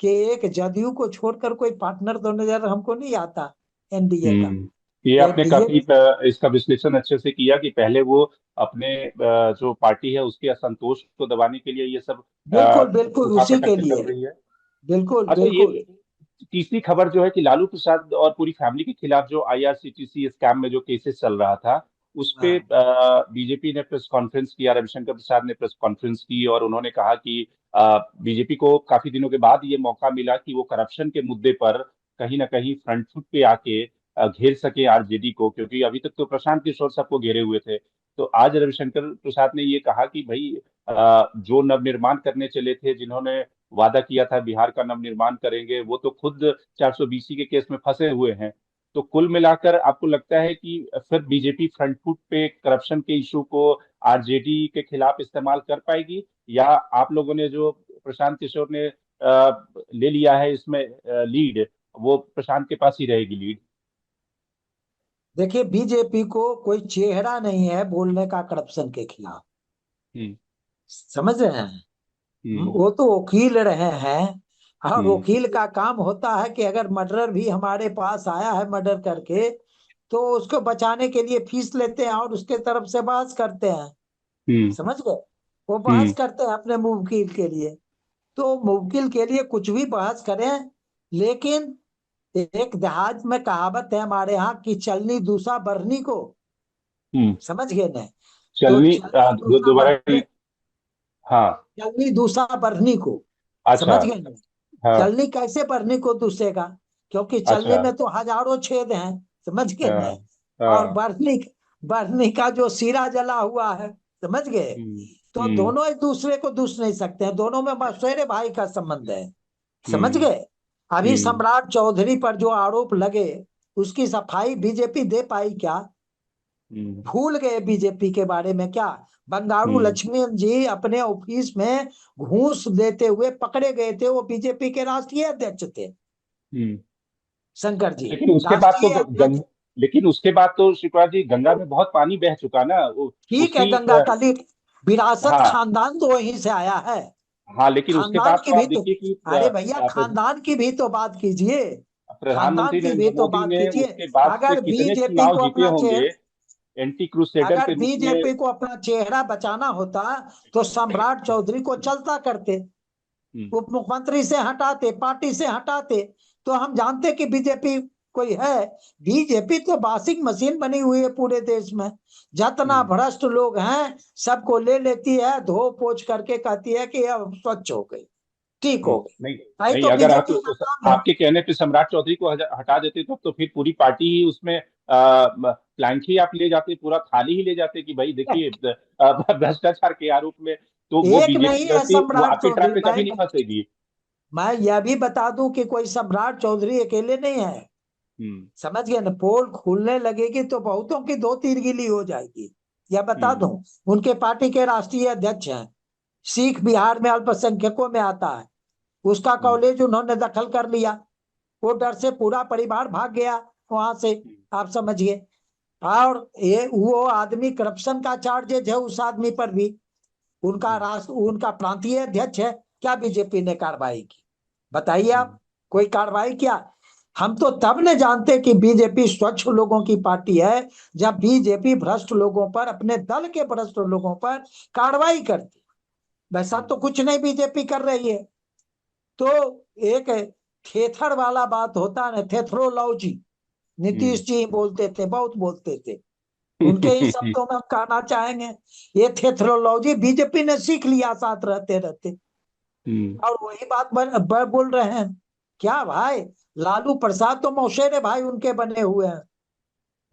कि एक जदयू को छोड़कर कोई पार्टनर तो नजर हमको नहीं आता एनडीए का। ये आपने एनडीए काफी इसका विश्लेषण अच्छे से किया कि पहले वो अपने जो पार्टी है उसके असंतोष को दबाने के लिए ये सब बिल्कुल बिल्कुल उठा उसी पटक के के लिए, कर रही है। बिल्कुल अच्छा, बिल्कुल। ये तीसरी खबर जो है कि लालू प्रसाद और पूरी फैमिली के खिलाफ जो आईआरसीटीसी स्कैम में जो केसेस चल रहा था, उस पे हाँ बीजेपी ने प्रेस कॉन्फ्रेंस किया, रविशंकर प्रसाद ने प्रेस कॉन्फ्रेंस की और उन्होंने कहा कि बीजेपी को काफी दिनों के बाद ये मौका मिला कि वो करप्शन के मुद्दे पर कहीं ना कहीं फ्रंट फुट पे आके घेर सके आरजेडी को, क्योंकि अभी तक तो प्रशांत किशोर सबको घेरे हुए थे। तो आज रविशंकर प्रसाद ने ये कहा कि भाई जो नवनिर्माण करने चले थे, जिन्होंने वादा किया था बिहार का नवनिर्माण करेंगे, वो तो खुद 420 के केस में फंसे हुए हैं। तो कुल मिलाकर आपको लगता है कि फिर बीजेपी फ्रंट फुट पे करप्शन के इशू को आरजेडी के खिलाफ इस्तेमाल कर पाएगी, या आप लोगों ने जो प्रशांत किशोर ने ले लिया है इसमें लीड, वो प्रशांत के पास ही रहेगी लीड? देखिए, बीजेपी को कोई चेहरा नहीं है बोलने का करप्शन के खिलाफ, हम्म। समझ रहे हैं? हम्म। वो तो वकील रहे हैं, और हम्म। वकील का काम होता है कि अगर मर्डर भी हमारे पास आया है मर्डर करके, तो उसको बचाने के लिए फीस लेते हैं और उसके तरफ से बहस करते हैं, हम्म। समझ गए? वो बहस हम्म। करते हैं अपने मुवकिल के लिए। तो मुवकिल के लिए कुछ भी बहस करें, लेकिन एक देहात में कहावत है हमारे यहाँ की, चलनी दूसरा बरनी को, हम्म। समझ गए ना? तो चलनी चलनी दूसरा दोबारा बरनी, हाँ। चलनी दूसरा बरनी को, अच्छा। समझ गए ना? हाँ। चलनी कैसे बरनी को दूसेगा? क्योंकि चलनी अच्छा। में तो हजारों छेद हैं, समझ गए हाँ। ना? और हाँ। बरनी, बरनी का जो सिरा जला हुआ है, समझ गए? हम्म। तो हम्म। दोनों एक दूसरे को दूस नहीं सकते हैं, दोनों में मसौरे भाई का संबंध है, समझ हम्म। गए? अभी हम्म। सम्राट चौधरी पर जो आरोप लगे, उसकी सफाई बीजेपी दे पाई क्या? हम्म। भूल गए बीजेपी के बारे में क्या? बंगारू हम्म। लक्ष्मण जी अपने ऑफिस में घूस देते हुए पकड़े गए थे, वो बीजेपी के राष्ट्रीय अध्यक्ष थे, हम्म। शंकर जी, लेकिन उसके बाद तो राष्ट्रीय अध्यक्ष। लेकिन उसके बाद तो शिवराज जी, गंगा में बहुत पानी बह चुका ना, ठीक है, उसी गंगा का विरासत हाँ। खानदान तो वहीं से आया है। हाँ, लेकिन उसके खानदान बाद की तो भी आप तो, देखिए कि अरे भैया खानदान की भी तो बात कीजिए, खानदान प्रधानमंत्री की भी नरेंद्र तो मोदी बात ने कीजिए। उसके बाद से अगर कितने बीजेपी चुनाव को जीते अपना होंगे चेहरा, एंटी क्रूसेडर अगर के रूप में। बीजेपी को अपना चेहरा बचाना होता तो सम्राट चौधरी को चलता करते, हम्म। उप मुख्यमंत्री से हटाते, पार्टी से हटाते, तो हम जानते कि बीजेपी कोई है। बीजेपी तो वॉशिंग मशीन बनी हुई है पूरे देश में, जितना हम्म। भ्रष्ट लोग हैं सबको ले लेती है, धो पोछ करके कहती है कि अब स्वच्छ हो गई, ठीक हो गई। नहीं। भाई नहीं, तो अगर आप बीजेपी का काम है। आपके कहने पे सम्राट चौधरी को हटा देते तो फिर पूरी पार्टी ही उसमें प्लैंक ही आप ले जाते, पूरा थाली ही ले जाते कि भाई देखिए भ्रष्टाचार के आरोप में, तो वो एक बीजेपी नहीं है जैसी वो सम्राट आपकी ट्रैप चौधरी, में कभी नहीं फंसेगी। मैं यह भी बता दूं कि कोई सम्राट चौधरी अकेले नहीं है, हम्म। समझ गए ना? पोल खुलने लगेगी तो बहुतों की दो तीर गिली हो जाएगी। यह बता हम्म। दूं, उनके पार्टी के राष्ट्रीय अध्यक्ष हैं, सिख बिहार में अल्पसंख्यकों में आता है, उसका हम्म। कॉलेज उन्होंने दखल कर लिया, वो डर से पूरा परिवार भाग गया वहां से, आप समझिए। और ये वो आदमी करप्शन का चार्जेज है उस आदमी पर भी, उनका राष्ट्र, उनका प्रांतीय अध्यक्ष है, क्या बीजेपी ने कार्रवाई की? बताइए आप, कोई कार्रवाई किया? हम तो तब ने जानते कि बीजेपी स्वच्छ लोगों की पार्टी है जब बीजेपी भ्रष्ट लोगों पर, अपने दल के भ्रष्ट लोगों पर कार्रवाई करती। वैसा तो कुछ नहीं बीजेपी कर रही है। तो एक थेथर वाला बात होता ना, थेथरोलॉजी, नीतीश जी बोलते थे, बहुत बोलते थे, उनके ही शब्दों में हम कहना चाहेंगे, ये थेथरोलॉजी बीजेपी ने सीख लिया साथ रहते रहते, और वही बात बोल रहे हैं। क्या भाई, लालू प्रसाद तो मौसेरे भाई उनके बने हुए हैं,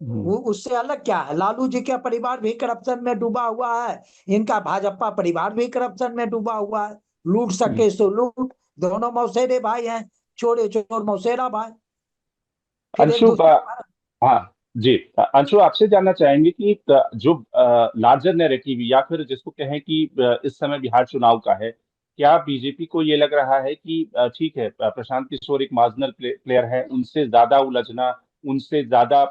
वो उससे अलग क्या है? लालू जी का परिवार भी करप्शन में डूबा हुआ है, इनका भाजपा परिवार भी करप्शन में डूबा हुआ है। लूट सके सो लूट, दोनों मौसेरे भाई हैं, चोरे चोर मौसेरा भाई, फिर एक अंशु, दूसरे पर। हाँ जी, अंशु आपसे जानना चाहेंगे कि जो लार्जर नैरेटिव या फिर जिसको कहें कि इस समय बिहार चुनाव का है, क्या बीजेपी को ये लग रहा है कि ठीक है, प्रशांत किशोर एक मार्जिनल प्लेयर है, उनसे ज्यादा उलझना, उनसे ज्यादा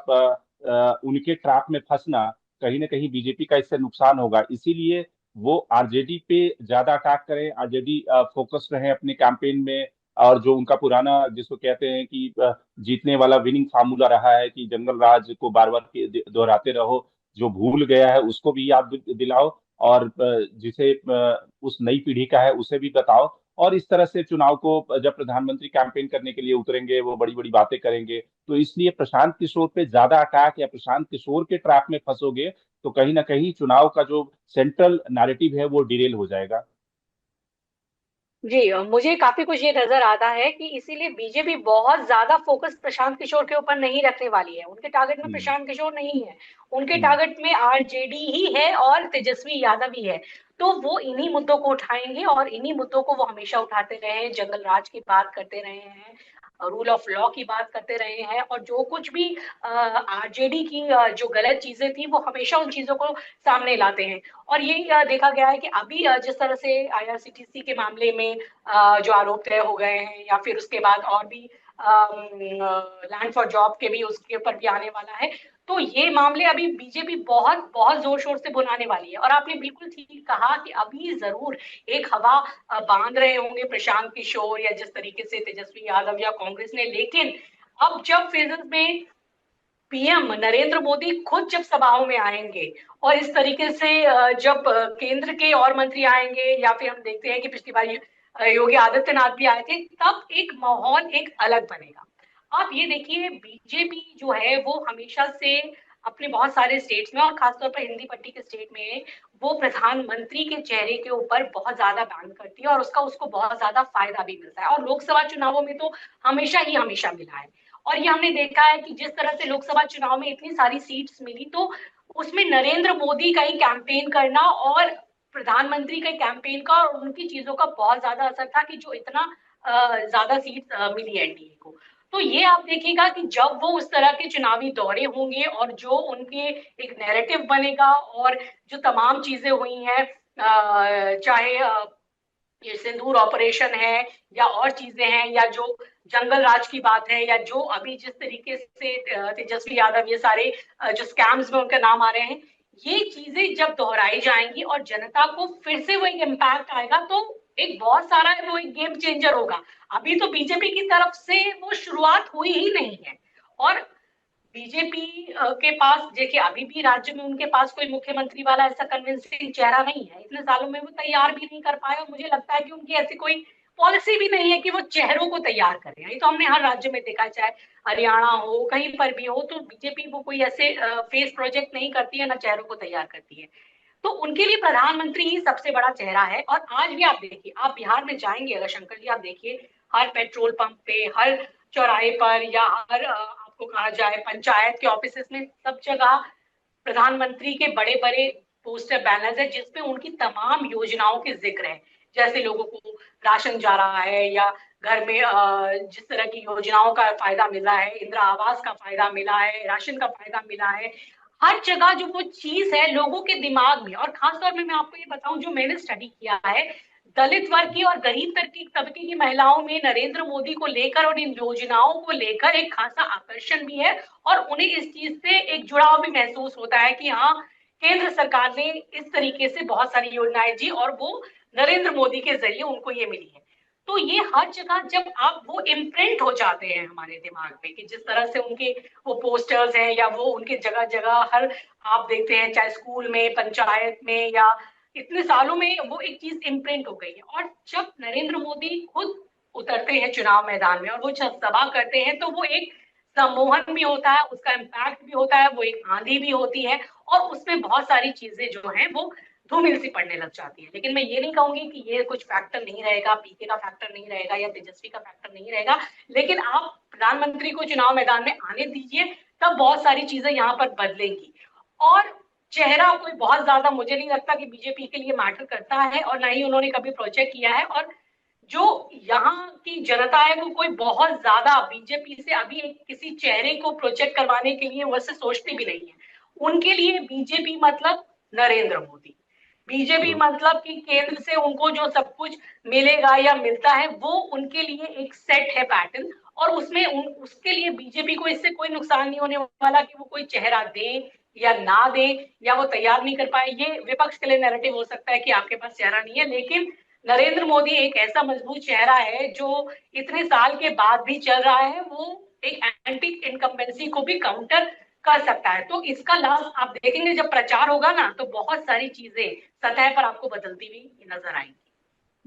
उनके ट्रैप में फंसना, कहीं ना कहीं बीजेपी का इससे नुकसान होगा, इसीलिए वो आरजेडी पे ज्यादा अटैक करें, आरजेडी फोकस रहे अपने कैंपेन में, और जो उनका पुराना जिसको कहते हैं कि जीतने वाला विनिंग फार्मूला रहा है कि जंगल राज को बार बार दोहराते रहो, जो भूल गया है उसको भी याद दिलाओ, और जिसे उस नई पीढ़ी का है उसे भी बताओ, और इस तरह से चुनाव को जब प्रधानमंत्री कैंपेन करने के लिए उतरेंगे वो बड़ी बड़ी बातें करेंगे, तो इसलिए प्रशांत किशोर पे ज्यादा अटैक या प्रशांत किशोर के ट्रैप में फंसोगे तो कहीं ना कहीं चुनाव का जो सेंट्रल नैरेटिव है वो डिरेल हो जाएगा। जी, मुझे काफी कुछ ये नजर आता है कि इसीलिए बीजेपी बहुत ज्यादा फोकस प्रशांत किशोर के ऊपर नहीं रखने वाली है। उनके टारगेट में हम्म। प्रशांत किशोर नहीं है, उनके हम्म। टारगेट में आरजेडी ही है और तेजस्वी यादव ही है। तो वो इन्हीं मुद्दों को उठाएंगे और इन्हीं मुद्दों को वो हमेशा उठाते रहे हैं, जंगल राज की बात करते रहे हैं, रूल ऑफ लॉ की बात करते रहे हैं, और जो कुछ भी आरजेडी की जो गलत चीजें थी वो हमेशा उन चीजों को सामने लाते हैं। और ये देखा गया है कि अभी जिस तरह से आईआरसीटीसी के मामले में जो आरोप तय हो गए हैं, या फिर उसके बाद और भी लैंड फॉर जॉब के भी उसके ऊपर भी आने वाला है, तो ये मामले अभी बीजेपी बहुत बहुत जोर शोर से बुलाने वाली है। और आपने बिल्कुल ठीक कहा कि अभी जरूर एक हवा बांध रहे होंगे प्रशांत किशोर या जिस तरीके से तेजस्वी यादव या कांग्रेस ने, लेकिन अब जब फेजेस में पीएम नरेंद्र मोदी खुद जब सभाओं में आएंगे और इस तरीके से जब केंद्र के और मंत्री आएंगे, या फिर हम देखते हैं कि पिछली बार योगी आदित्यनाथ भी आए थे, तब एक माहौल एक अलग बनेगा। आप ये देखिए, बीजेपी जो है वो हमेशा से अपने बहुत सारे स्टेट्स में और खासतौर पर हिंदी पट्टी के स्टेट में वो प्रधानमंत्री के चेहरे के ऊपर बहुत ज्यादा बैन करती है और उसका उसको बहुत ज्यादा फायदा भी मिलता है, और लोकसभा चुनावों में तो हमेशा मिला है। और ये हमने देखा है कि जिस तरह से लोकसभा चुनाव में इतनी सारी सीट्स मिली, तो उसमें नरेंद्र मोदी का ही कैंपेन करना और प्रधानमंत्री के कैंपेन का और उनकी चीजों का बहुत ज्यादा असर था कि जो इतना ज्यादा सीट मिली एनडीए को। तो ये आप देखिएगा कि जब वो उस तरह के चुनावी दौरे होंगे और जो उनके एक नैरेटिव बनेगा, और जो तमाम चीजें हुई हैं, चाहे ये सिंदूर ऑपरेशन है या और चीजें हैं, या जो जंगल राज की बात है, या जो अभी जिस तरीके से तेजस्वी यादव, ये सारे जो स्कैम्स में उनका नाम आ रहे हैं, ये चीजें जब दोहराई जाएंगी और जनता को फिर से वो एक इम्पैक्ट आएगा, तो एक बहुत सारा वो एक गेम चेंजर होगा। अभी तो बीजेपी की तरफ से वो शुरुआत हुई ही नहीं है। और बीजेपी के पास देखिए, अभी भी राज्य में उनके पास कोई मुख्यमंत्री वाला ऐसा कन्विंसिंग चेहरा नहीं है, इतने सालों में वो तैयार भी नहीं कर पाए, और मुझे लगता है कि उनकी ऐसी कोई पॉलिसी भी नहीं है कि वो चेहरों को तैयार करें। ये तो हमने हर राज्य में देखा, चाहे हरियाणा हो, कहीं पर भी हो, तो बीजेपी वो कोई ऐसे फेस प्रोजेक्ट नहीं करती है, ना चेहरों को तैयार करती है। तो उनके लिए प्रधानमंत्री ही सबसे बड़ा चेहरा है। और आज भी आप देखिए, आप बिहार में जाएंगे अगर शंकर जी, आप देखिए हर पेट्रोल पंप पे, हर चौराहे पर, या हर आपको कहा जाए पंचायत के ऑफिस में, सब जगह प्रधानमंत्री के बड़े बड़े पोस्टर बैनर्स है जिसपे उनकी तमाम योजनाओं के जिक्र है। जैसे लोगों को राशन जा रहा है, या घर में जिस तरह की योजनाओं का फायदा मिला है, इंदिरा आवास का फायदा मिला है, राशन का फायदा मिला है, हर जगह जो वो चीज है लोगों के दिमाग में। और खासतौर में मैं आपको ये बताऊं, जो मैंने स्टडी किया है, दलित वर्ग की और गरीब तबके की महिलाओं में नरेंद्र मोदी को लेकर और इन योजनाओं को लेकर एक खासा आकर्षण भी है, और उन्हें इस चीज से एक जुड़ाव भी महसूस होता है कि हाँ, केंद्र सरकार ने इस तरीके से बहुत सारी योजनाएं दी और वो नरेंद्र मोदी के जरिए उनको ये मिली है। तो ये हर जगह जब आप वो इम्प्रिंट हो जाते हैं हमारे दिमाग में कि जिस तरह से उनके वो पोस्टर्स हैं या वो उनके जगह जगह हर आप देखते हैं चाहे स्कूल में, पंचायत में या इतने सालों में वो एक चीज इम्प्रिंट हो गई है। और जब नरेंद्र मोदी खुद उतरते हैं चुनाव मैदान में और वो जब सभा करते हैं तो वो एक सम्मोहन भी होता है, उसका इम्पैक्ट भी होता है, वो एक आंधी भी होती है और उसमें बहुत सारी चीजें जो हैं वो धूमिल सी पड़ने लग जाती है। लेकिन मैं ये नहीं कहूंगी कि ये कुछ फैक्टर नहीं रहेगा, पीके का फैक्टर नहीं रहेगा या तेजस्वी का फैक्टर नहीं रहेगा, लेकिन आप प्रधानमंत्री को चुनाव मैदान में आने दीजिए, तब बहुत सारी चीजें यहाँ पर बदलेंगी। और चेहरा कोई बहुत ज्यादा मुझे नहीं लगता कि बीजेपी के लिए मैटर करता है और ना ही उन्होंने कभी प्रोजेक्ट किया है। और जो यहाँ की जनता है वो कोई बहुत ज्यादा बीजेपी से अभी किसी चेहरे को प्रोजेक्ट करवाने के लिए वैसे सोचती भी नहीं है। उनके लिए बीजेपी मतलब नरेंद्र मोदी, बीजेपी मतलब कि केंद्र से उनको जो सब कुछ मिलेगा या मिलता है वो उनके लिए एक सेट है पैटर्न। और उसमें उसके लिए बीजेपी को इससे कोई नुकसान नहीं होने वाला कि वो कोई चेहरा दे या ना दे या वो तैयार नहीं कर पाए। ये विपक्ष के लिए नैरेटिव हो सकता है कि आपके पास चेहरा नहीं है, लेकिन नरेंद्र मोदी एक ऐसा मजबूत चेहरा है जो इतने साल के बाद भी चल रहा है, वो एक एंटी इनकम्बेंसी को भी काउंटर कर सकता है। तो इसका लाभ आप देखेंगे जब प्रचार होगा ना तो बहुत सारी चीजें सतह पर आपको बदलती हुई नजर आएंगी।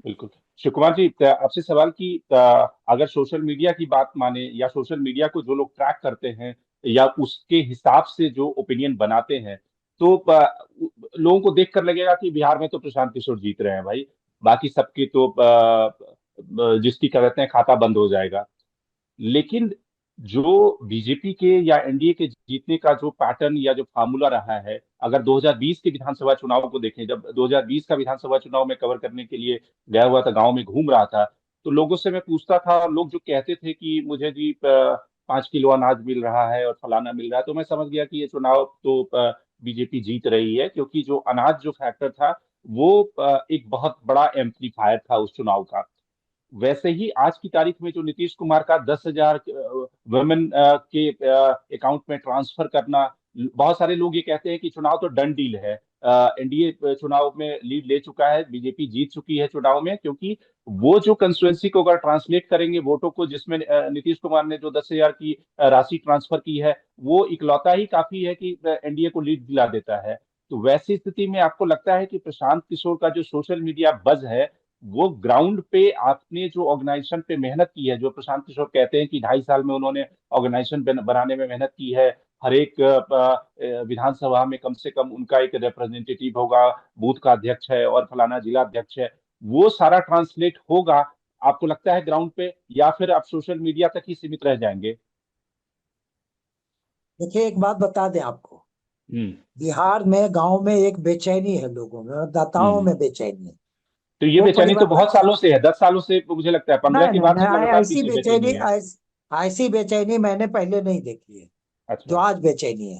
बिल्कुल। शिव कुमार जी, आपसे सवाल कि अगर सोशल मीडिया की बात माने या सोशल मीडिया को जो लोग ट्रैक करते हैं या उसके हिसाब से जो ओपिनियन बनाते हैं, तो लोगों को देखकर लगेगा कि बिहार में तो प्रशांत किशोर जीत रहे हैं भाई, बाकी सबके तो जिसकी क्या कहते हैं खाता बंद हो जाएगा। लेकिन जो बीजेपी के या एनडीए के जीतने का जो पैटर्न या जो फार्मूला रहा है, अगर 2020 के विधानसभा चुनाव को देखें, जब 2020 का विधानसभा चुनाव में कवर करने के लिए गया हुआ था, गांव में घूम रहा था, तो लोगों से मैं पूछता था और लोग जो कहते थे कि मुझे जी 5 किलो अनाज मिल रहा है और फलाना मिल रहा है, तो मैं समझ गया कि ये चुनाव तो बीजेपी जीत रही है, क्योंकि जो अनाज जो फैक्टर था वो एक बहुत बड़ा एम्पलीफायर था उस चुनाव का। वैसे ही आज की तारीख में जो नीतीश कुमार का 10,000 वुमेन के अकाउंट में ट्रांसफर करना, बहुत सारे लोग ये कहते हैं कि चुनाव तो डन डील है, एनडीए चुनाव में लीड ले चुका है, बीजेपी जीत चुकी है चुनाव में, क्योंकि वो जो कंस्टिट्यूएंसी को अगर ट्रांसलेट करेंगे वोटों को, जिसमें नीतीश कुमार ने जो 10,000 की राशि ट्रांसफर की है, वो इकलौता ही काफी है कि एनडीए को लीड दिला देता है। तो वैसी स्थिति में आपको लगता है कि प्रशांत किशोर का जो सोशल मीडिया बज है, वो ग्राउंड पे आपने जो ऑर्गेनाइजेशन पे मेहनत की है, जो प्रशांत किशोर कहते हैं कि 2.5 साल में उन्होंने ऑर्गेनाइजेशन बनाने में मेहनत की है, हर एक विधानसभा में कम से कम उनका एक रिप्रेजेंटेटिव होगा, बूथ का अध्यक्ष है और फलाना जिला अध्यक्ष है, वो सारा ट्रांसलेट होगा आपको लगता है ग्राउंड पे, या फिर आप सोशल मीडिया तक ही सीमित रह जाएंगे? देखिए, एक बात बता दें आपको, हम्म। बिहार में गांव में एक बेचैनी है, लोगों में, दाताओं हम्म। में बेचैनी है। तो ये वो बेचैनी तो परिवर्तन, बहुत सालों से है, 10 सालों से, मुझे लगता है 15 नहीं के नहीं बाद से नहीं, लगातार ऐसी पीछे बेचैनी, बेचैनी है। ऐसी बेचैनी मैंने पहले नहीं देखी है जो अच्छा। आज बेचैनी है।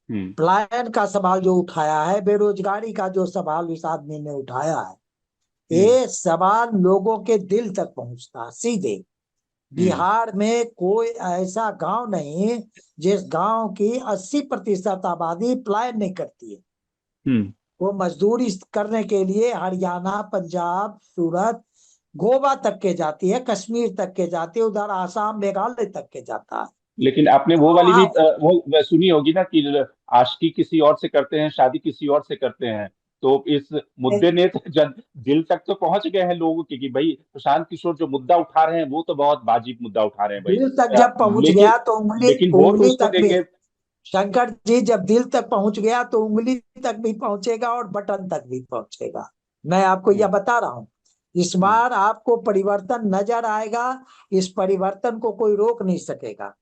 हम्म। पलायन का सवाल जो उठाया है, बेरोजगारी का जो सवाल इस आदमी ने उठाया है, हम्म। ये सवाल लोगों के दिल तक पहुंचता है सीधे। हम्म। बिहार में कोई ऐसा गांव नहीं जिस गांव की 80% आबादी पलायन नहीं करती है। हम्म। वो मजदूरी करने के लिए हरियाणा, पंजाब, सूरत, गोवा तक के जाती है, कश्मीर तक के जाती है, उधर आसाम, मेघालय तक के जाता है। लेकिन आपने वो तो वाली भी आप वो सुनी होगी ना कि आशिकी किसी और से करते हैं, शादी किसी और से करते हैं। तो इस मुद्दे ने तो दिल तक तो पहुंच गए हैं लोगों के कि भाई प्रशांत किशोर जो मुद्दा उठा रहे हैं वो तो बहुत वाजिब मुद्दा उठा रहे हैं भाई। दिल तक जब पहुंच लेकिन गया तो उंगली लेकिन वोट उंगली उसको तक भी, देंगे। शंकर जी, जब दिल तक पहुंच गया तो उंगली तक भी पहुंचेगा और बटन तक भी पहुंचेगा। मैं आपको यह हम्म। बता रहा हूं, इस हम्म। बार आपको परिवर्तन नजर आएगा। इस परिवर्तन को कोई रोक नहीं सकेगा।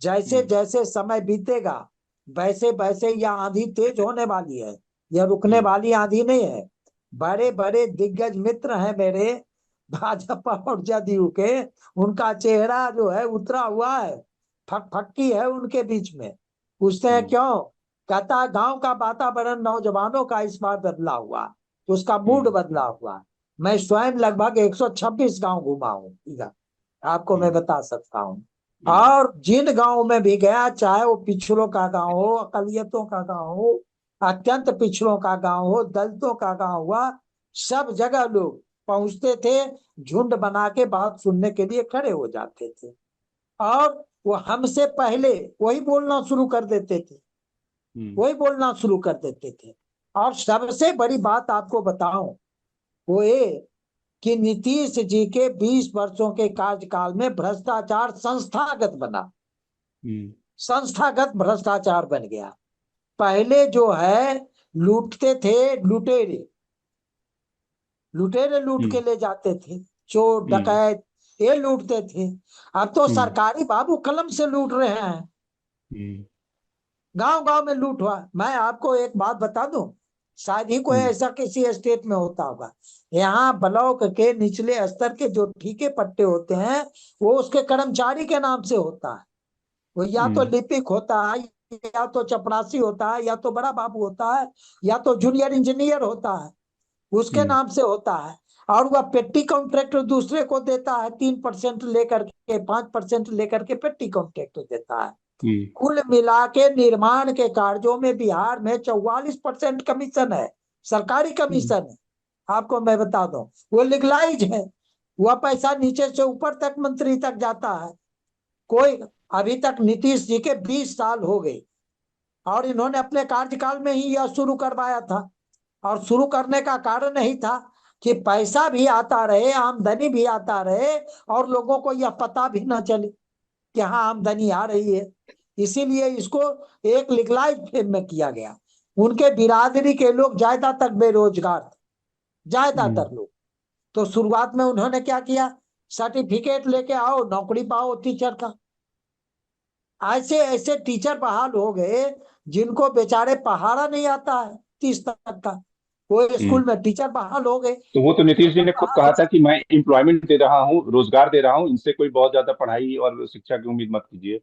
जैसे हम्म। जैसे समय बीतेगा वैसे वैसे यह आंधी तेज होने वाली है। यह रुकने हम्म। वाली आंधी नहीं है। बड़े बड़े दिग्गज मित्र हैं मेरे भाजपा और जदयू के, उनका चेहरा जो है उतरा हुआ है, फटफटी है उनके बीच में। पूछते हैं हम्म। क्यों? कहता है गांव का वातावरण नौजवानों का इस बार बदला हुआ, तो उसका मूड हम्म। बदला हुआ। मैं स्वयं लगभग 126 गांव घुमा हूँ इधर, आपको मैं हम्म। बता सकता हूँ। हम्म। और जिन गांव में भी गया, चाहे वो पिछड़ों का गांव हो, अकलियतों का गांव हो, अत्यंत पिछड़ों का गांव हो, दलितों का गांव हुआ, सब जगह लोग पहुंचते थे, झुंड बना के बात सुनने के लिए खड़े हो जाते थे और वो हमसे पहले वही बोलना शुरू कर देते थे, वही बोलना शुरू कर देते थे। और सबसे बड़ी बात आपको बताऊं वो ये कि नीतीश जी के 20 वर्षों के कार्यकाल में भ्रष्टाचार संस्थागत बना, संस्थागत भ्रष्टाचार बन गया। पहले जो है लूटते थे, लुटेरे लुटेरे लूट के ले जाते थे, चोर डकैत ये लूटते थे। अब तो सरकारी बाबू कलम से लूट रहे हैं, गांव गांव में लूट हुआ। मैं आपको एक बात बता दूं, शायद ही कोई ऐसा किसी स्टेट में होता होगा, यहाँ ब्लॉक के निचले स्तर के जो ठीके पट्टे होते हैं वो उसके कर्मचारी के नाम से होता है। वो या तो लिपिक होता है, या तो चपरासी होता है, या तो बड़ा बाबू होता है, या तो जूनियर इंजीनियर होता है, उसके नाम से होता है। और वह पेटी कॉन्ट्रैक्ट दूसरे को देता है, 3% लेकर के 5% लेकर के पेटी कॉन्ट्रैक्ट देता है। कुल मिला के निर्माण के कार्यों में बिहार में 44% कमीशन है, सरकारी कमीशन है। आपको मैं बता दूं वो लीगलाइज है, वह पैसा नीचे से ऊपर तक मंत्री तक जाता है। कोई अभी तक नीतीश जी के 20 साल हो गए और इन्होंने अपने कार्यकाल में ही यह शुरू करवाया था। और शुरू करने का कारण यही था कि पैसा भी आता रहे, आमदनी भी आता रहे और लोगों को यह पता भी न चले कि हाँ आमदनी आ रही है। इसीलिए इसको एक लीगलाइज फेम में किया गया। उनके बिरादरी के लोग ज्यादातर बेरोजगार थे, ज्यादातर लोग। तो शुरुआत में उन्होंने क्या किया, सर्टिफिकेट लेके आओ नौकरी पाओ टीचर का। ऐसे ऐसे टीचर बहाल हो गए जिनको बेचारे पहाड़ा नहीं आता है 30 तक का, वो स्कूल में टीचर बहाल हो गए। तो वो तो नीतीश जी ने खुद कहा था कि मैं एम्प्लॉयमेंट दे रहा हूँ, रोजगार दे रहा हूँ, इनसे कोई बहुत ज्यादा पढ़ाई और शिक्षा की उम्मीद मत कीजिए।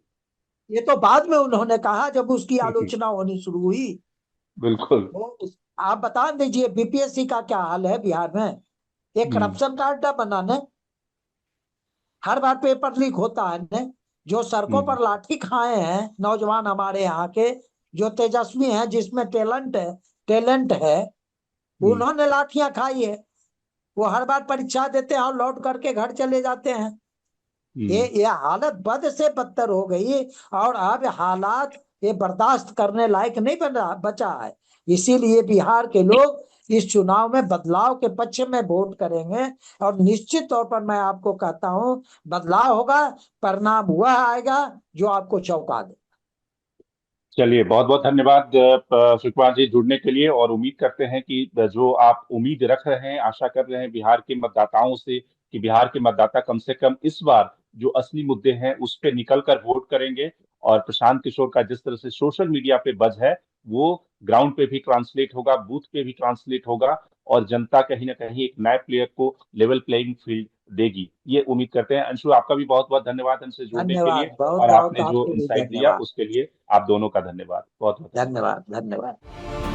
ये तो बाद में उन्होंने कहा जब उसकी आलोचना होनी शुरू हुई। बिल्कुल। तो आप बता दीजिए बीपीएससी का क्या हाल है बिहार में। एक करप्शन का अड्डा बनाने, हर बार पेपर लीक होता है ने। जो सड़कों पर लाठी खाए हैं नौजवान हमारे यहाँ के, जो तेजस्वी हैं, जिसमें टैलेंट है, उन्होंने लाठियां खाई है। वो हर बार परीक्षा देते हैं और लौट करके घर चले जाते हैं। ये हालत बद से बदतर हो गई और अब हालात ये बर्दाश्त करने लायक नहीं बचा है। इसीलिए बिहार के लोग इस चुनाव में बदलाव के पक्ष में वोट करेंगे और निश्चित तौर पर मैं आपको कहता हूं बदलाव होगा, परिणाम हुआ आएगा जो आपको चौंका दे। चलिए, बहुत बहुत धन्यवाद सुखपाल जी जुड़ने के लिए, और उम्मीद करते हैं कि जो आप उम्मीद रख रहे हैं, आशा कर रहे हैं बिहार के मतदाताओं से कि बिहार के मतदाता कम से कम इस बार जो असली मुद्दे हैं उस पे निकल कर वोट करेंगे। और प्रशांत किशोर का जिस तरह से सोशल मीडिया पे बज है वो ग्राउंड पे भी ट्रांसलेट होगा, बूथ पे भी ट्रांसलेट होगा, और जनता कहीं ना कहीं एक नए प्लेयर को लेवल प्लेइंग फील्ड देगी, ये उम्मीद करते हैं। अंशु, आपका भी बहुत बहुत धन्यवाद हमसे जुड़ने के लिए, धन्यवाद, बहुत और बहुत आपने जो आपको भी इंसाइट दिया धन्यवाद। उसके लिए आप दोनों का धन्यवाद, बहुत बहुत धन्यवाद धन्यवाद।